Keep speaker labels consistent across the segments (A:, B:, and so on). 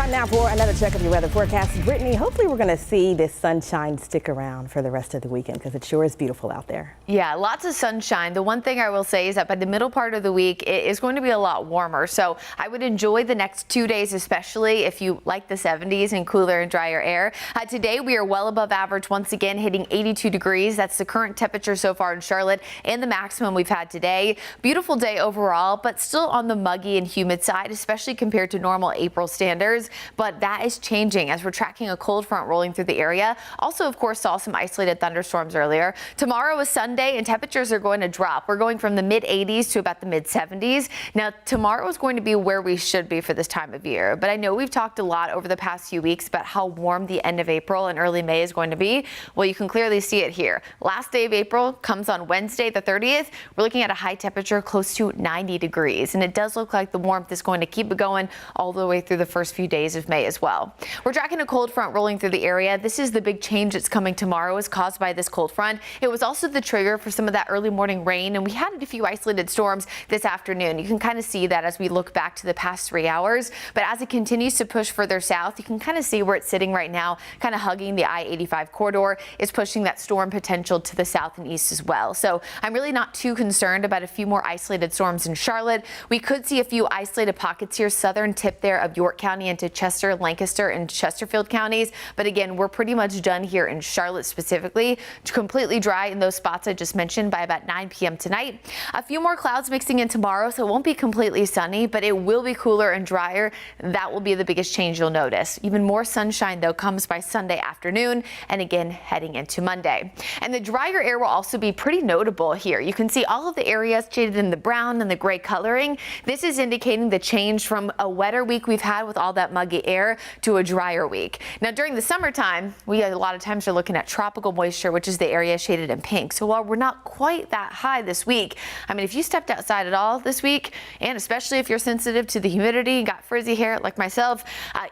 A: Time now for another check of your weather forecast. Brittany, hopefully we're going to see this sunshine stick around for the rest of the weekend because it sure is beautiful out there.
B: Yeah, lots of sunshine. The one thing I will say is that by the middle part of the week, it is going to be a lot warmer. So I would enjoy the next 2 days, especially if you like the 70s and cooler and drier air. Today, we are well above average once again, hitting 82 degrees. That's the current temperature so far in Charlotte and the maximum we've had today. Beautiful day overall, but still on the muggy and humid side, especially compared to normal April standards. But that is changing as we're tracking a cold front rolling through the area. Also, of course, saw some isolated thunderstorms earlier. Tomorrow is Sunday and temperatures are going to drop. We're going from the mid 80s to about the mid 70s. Now, tomorrow is going to be where we should be for this time of year. But I know we've talked a lot over the past few weeks about how warm the end of April and early May is going to be. Well, you can clearly see it here. Last day of April comes on Wednesday, the 30th. We're looking at a high temperature close to 90 degrees. And it does look like the warmth is going to keep it going all the way through the first few days of May as well. We're tracking a cold front rolling through the area. This is the big change that's coming tomorrow is caused by this cold front. It was also the trigger for some of that early morning rain, and we had a few isolated storms this afternoon. You can kind of see that as we look back to the past 3 hours, but as it continues to push further south, you can kind of see where it's sitting right now, kind of hugging the I-85 corridor. It's pushing that storm potential to the south and east as well. So I'm really not too concerned about a few more isolated storms in Charlotte. We could see a few isolated pockets here, southern tip there of York County into Chester, Lancaster, and Chesterfield counties. But again, we're pretty much done here in Charlotte specifically. Completely dry in those spots I just mentioned by about 9 p.m. tonight. A few more clouds mixing in tomorrow, so it won't be completely sunny, but it will be cooler and drier. That will be the biggest change you'll notice. Even more sunshine, though, comes by Sunday afternoon and again heading into Monday. And the drier air will also be pretty notable here. You can see all of the areas shaded in the brown and the gray coloring. This is indicating the change from a wetter week we've had with all that muggy air to a drier week. Now, during the summertime, we a lot of times are looking at tropical moisture, which is the area shaded in pink. So while we're not quite that high this week, I mean, if you stepped outside at all this week, and especially if you're sensitive to the humidity and got frizzy hair like myself,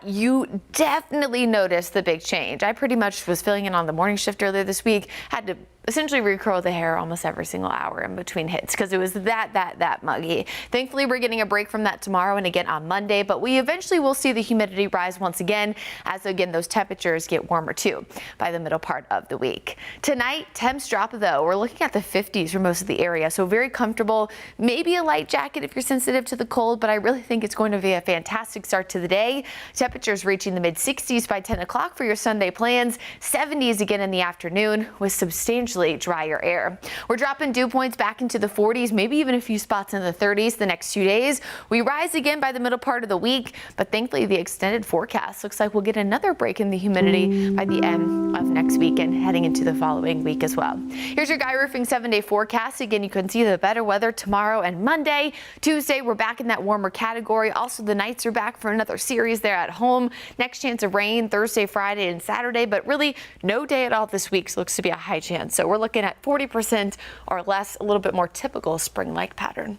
B: you definitely noticed the big change. I pretty much was filling in on the morning shift earlier this week, had to essentially recurl the hair almost every single hour in between hits because it was that muggy. Thankfully, we're getting a break from that tomorrow and again on Monday, but we eventually will see the humidity rise once again as again those temperatures get warmer too by the middle part of the week. Tonight, temps drop though. We're looking at the 50s for most of the area, so very comfortable. Maybe a light jacket if you're sensitive to the cold, but I really think it's going to be a fantastic start to the day. Temperatures reaching the mid 60s by 10 o'clock for your Sunday plans, 70s again in the afternoon with substantially drier air. We're dropping dew points back into the 40s, maybe even a few spots in the 30s the next 2 days. We rise again by the middle part of the week, but thankfully the extended forecast looks like we'll get another break in the humidity by the end of next week and heading into the following week as well. Here's your Guy Roofing 7-day forecast. Again, you can see the better weather tomorrow and Monday. Tuesday, we're back in that warmer category. Also, the nights are back for another series there at home. Next chance of rain Thursday, Friday, and Saturday, but really no day at all this week. So looks to be a high chance. So we're looking at 40% or less, a little bit more typical spring-like pattern.